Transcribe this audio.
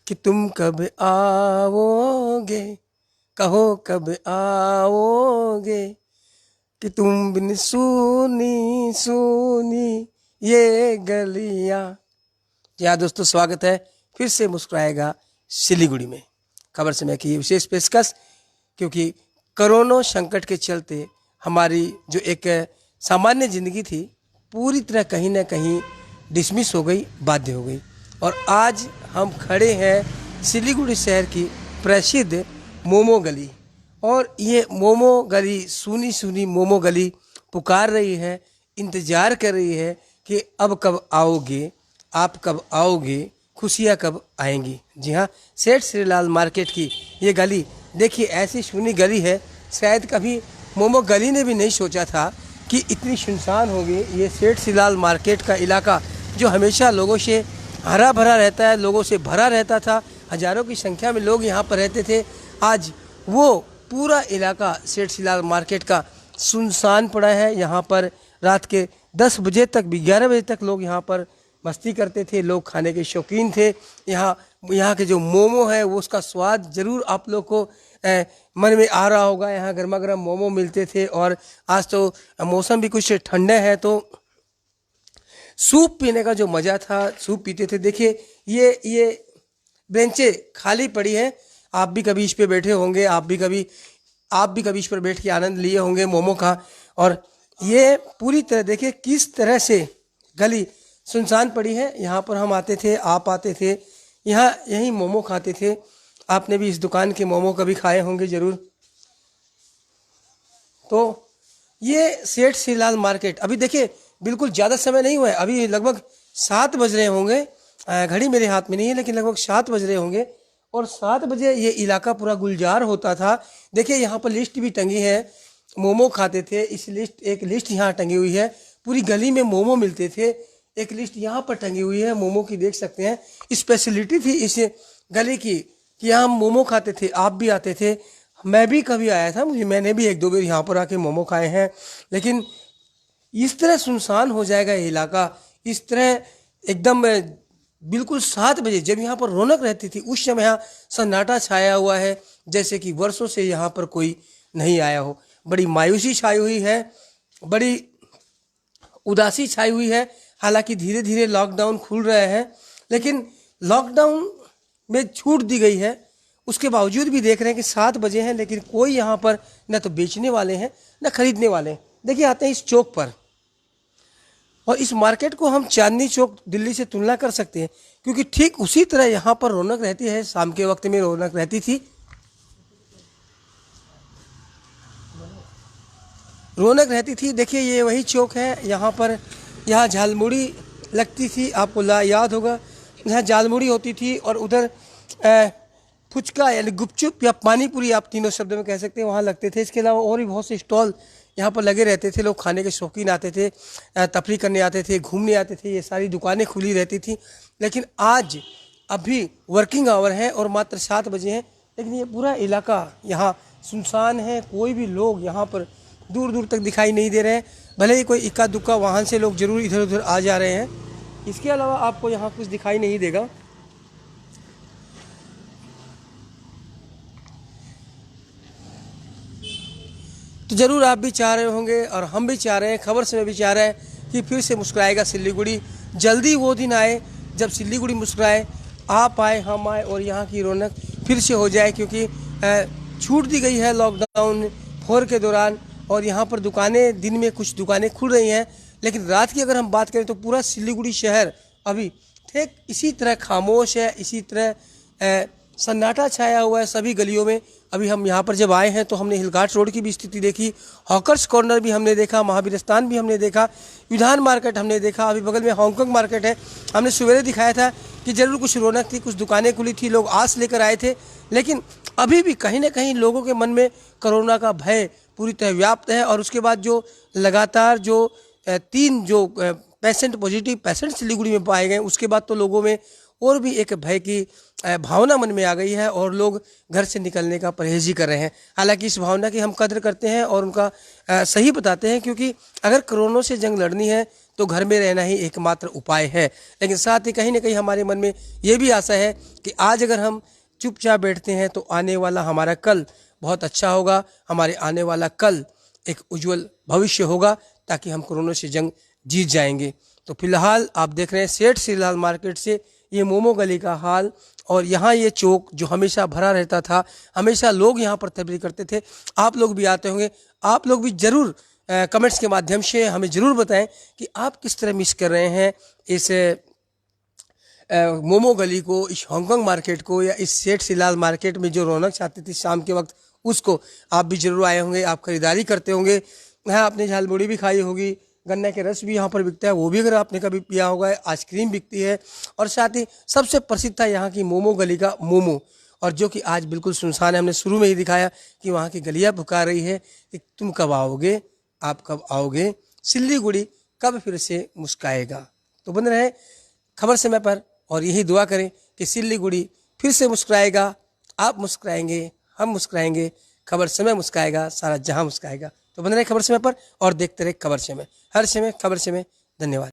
कि तुम कब आओगे, कहो कब आओगे, कि तुम बिन सूनी सूनी ये गलियां। जी हाँ दोस्तों, स्वागत है फिर से मुस्कुराएगा सिलीगुड़ी में। खबर समय की ये विशेष पेशकश, क्योंकि कोरोना संकट के चलते हमारी जो एक सामान्य जिंदगी थी पूरी तरह कहीं ना कहीं डिसमिस हो गई, बाध्य हो गई। और आज हम खड़े हैं सिलीगुड़ी शहर की प्रसिद्ध मोमो गली, और ये मोमो गली सूनी सूनी मोमो गली पुकार रही है, इंतज़ार कर रही है कि अब कब आओगे, आप कब आओगे, खुशियाँ कब आएंगी। जी हाँ, सेठ श्रीलाल मार्केट की ये गली देखिए, ऐसी सूनी गली है, शायद कभी मोमो गली ने भी नहीं सोचा था कि इतनी सुनसान होगी। ये सेठ श्रीलाल मार्केट का इलाका जो हमेशा लोगों से हरा भरा रहता है, लोगों से भरा रहता था, हज़ारों की संख्या में लोग यहाँ पर रहते थे, आज वो पूरा इलाका सेठ श्रीलाल मार्केट का सुनसान पड़ा है। यहाँ पर रात के 10 बजे तक भी 11 बजे तक लोग यहाँ पर मस्ती करते थे, लोग खाने के शौकीन थे। यहाँ के जो मोमो है वो उसका स्वाद ज़रूर आप लोग को मन में आ रहा होगा। यहाँ गर्मा गर्म मोमो मिलते थे, और आज तो मौसम भी कुछ ठंडा है तो सूप पीने का जो मज़ा था, सूप पीते थे। देखिए ये बेंचें खाली पड़ी हैं, आप भी कभी इस पे बैठे होंगे, आप भी कभी इस पर बैठ के आनंद लिए होंगे मोमो का। और ये पूरी तरह देखिए किस तरह से गली सुनसान पड़ी है। यहाँ पर हम आते थे, आप आते थे, यहाँ यहीं मोमो खाते थे। आपने भी इस दुकान के मोमो कभी खाए होंगे ज़रूर। तो ये सेठ श्रीलाल मार्केट, अभी देखिए बिल्कुल ज़्यादा समय नहीं हुआ है, अभी लगभग 7 बज रहे होंगे, घड़ी मेरे हाथ में नहीं है लेकिन लगभग 7 बज रहे होंगे। और 7 बजे ये इलाका पूरा गुलजार होता था। देखिए यहाँ पर लिस्ट भी टंगी है, मोमो खाते थे, एक लिस्ट यहाँ टंगी हुई है, पूरी गली में मोमो मिलते थे, एक लिस्ट यहाँ पर टंगी हुई है मोमो की, देख सकते हैं। स्पेशलिटी थी इस गली की कि यहाँ हम मोमो खाते थे, आप भी आते थे, मैं भी कभी आया था, मैंने भी 1-2 बार यहाँ पर आके मोमो खाए हैं। लेकिन इस तरह सुनसान हो जाएगा ये इलाका, इस तरह एकदम बिल्कुल 7 बजे जब यहाँ पर रौनक रहती थी, उस समय यहाँ सन्नाटा छाया हुआ है, जैसे कि वर्षों से यहाँ पर कोई नहीं आया हो। बड़ी मायूसी छाई हुई है, बड़ी उदासी छाई हुई है। हालांकि धीरे धीरे लॉकडाउन खुल रहे हैं, लेकिन लॉकडाउन में छूट दी गई है, उसके बावजूद भी देख रहे हैं कि 7 बजे हैं लेकिन कोई यहाँ पर न तो बेचने वाले हैं न खरीदने वाले हैं। देखिए आते हैं इस चौक पर, और इस मार्केट को हम चांदनी चौक दिल्ली से तुलना कर सकते हैं, क्योंकि ठीक उसी तरह यहाँ पर रौनक रहती है। शाम के वक्त में रौनक रहती थी, देखिए ये वही चौक है, यहाँ पर यहाँ झालमुड़ी लगती थी, आपको याद होगा, यहाँ झालमुड़ी होती थी, और उधर फुचका यानी गुपचुप या पानीपुरी, आप तीनों शब्द में कह सकते हैं, वहाँ लगते थे। इसके अलावा और भी बहुत से स्टॉल यहाँ पर लगे रहते थे, लोग खाने के शौकीन आते थे, तफरी करने आते थे, घूमने आते थे, ये सारी दुकानें खुली रहती थी। लेकिन आज अभी वर्किंग आवर है और मात्र 7 बजे हैं, लेकिन ये पूरा इलाका यहाँ सुनसान है, कोई भी लोग यहाँ पर दूर दूर तक दिखाई नहीं दे रहे हैं। भले ही कोई इक्का दुक्का वाहन से लोग जरूर इधर उधर आ जा रहे हैं, इसके अलावा आपको यहाँ कुछ दिखाई नहीं देगा। तो ज़रूर आप भी चाह रहे होंगे और हम भी चाह रहे हैं, खबर से मैं भी चाह रहा है कि फिर से मुस्कुराएगा सिलीगुड़ी। जल्दी वो दिन आए जब सिलीगुड़ी मुस्कुराए, आप आए, हम आए, और यहाँ की रौनक फिर से हो जाए, क्योंकि छूट दी गई है लॉकडाउन 4 के दौरान, और यहाँ पर दुकानें, दिन में कुछ दुकानें खुल रही हैं, लेकिन रात की अगर हम बात करें तो पूरा सिलीगुड़ी शहर अभी ठीक इसी तरह खामोश है, इसी तरह सन्नाटा छाया हुआ है सभी गलियों में। अभी हम यहाँ पर जब आए हैं तो हमने हिलघाट रोड की भी स्थिति देखी, हॉकर्स कॉर्नर भी हमने देखा, महावीर स्थान भी हमने देखा, विधान मार्केट हमने देखा, अभी बगल में हांगकांग मार्केट है। हमने सवेरे दिखाया था कि ज़रूर कुछ रौनक थी, कुछ दुकानें खुली थी, लोग आस लेकर आए थे, लेकिन अभी भी कहीं ना कहीं लोगों के मन में कोरोना का भय पूरी तरह व्याप्त है। और उसके बाद जो लगातार जो 3 जो पॉजिटिव पेशेंट सिलीगुड़ी में पाए गए, उसके बाद तो लोगों में और भी एक भय की भावना मन में आ गई है, और लोग घर से निकलने का परहेज ही कर रहे हैं। हालांकि इस भावना की हम कद्र करते हैं और उनका सही बताते हैं, क्योंकि अगर कोरोना से जंग लड़नी है तो घर में रहना ही एकमात्र उपाय है। लेकिन साथ ही कहीं ना कहीं हमारे मन में ये भी आशा है कि आज अगर हम चुपचाप बैठते हैं तो आने वाला हमारा कल बहुत अच्छा होगा, हमारे आने वाला कल एक उज्जवल भविष्य होगा, ताकि हम कोरोना से जंग जीत जाएंगे। तो फिलहाल आप देख रहे हैं सेठ श्रीलाल मार्केट से ये मोमो गली का हाल, और यहाँ ये चौक जो हमेशा भरा रहता था, हमेशा लोग यहाँ पर तबलीग करते थे। आप लोग भी आते होंगे, आप लोग भी ज़रूर कमेंट्स के माध्यम से हमें ज़रूर बताएं कि आप किस तरह मिस कर रहे हैं इस मोमो गली को, इस हांगकांग मार्केट को, या इस सेठ श्रीलाल मार्केट में जो रौनक चाहती थी शाम के वक्त, उसको। आप भी जरूर आए होंगे, आप खरीदारी करते होंगे, यहाँ आपने झालमुड़ी भी खाई होगी, गन्ना के रस भी यहाँ पर बिकता है, वो भी अगर आपने कभी पिया होगा, आइसक्रीम बिकती है, और साथ ही सबसे प्रसिद्ध था यहाँ की मोमो गली का मोमो, और जो कि आज बिल्कुल सुनसान है। हमने शुरू में ही दिखाया कि वहाँ की गलियाँ पुकार रही है कि तुम कब आओगे, आप कब आओगे, सिल्लीगुड़ी कब फिर से मुस्काएगा। तो बन रहे खबर समय पर, और यही दुआ करें कि सिल्लीगुड़ी फिर से मुस्कुराएगा, आप मुस्कुराएंगे, हम मुस्कुराएंगे, खबर समय मुस्काएगा, सारा जहां मुस्काएगा। तो बने रहे खबर समय पर और देखते रहे खबर समय, हर समय खबर समय। धन्यवाद।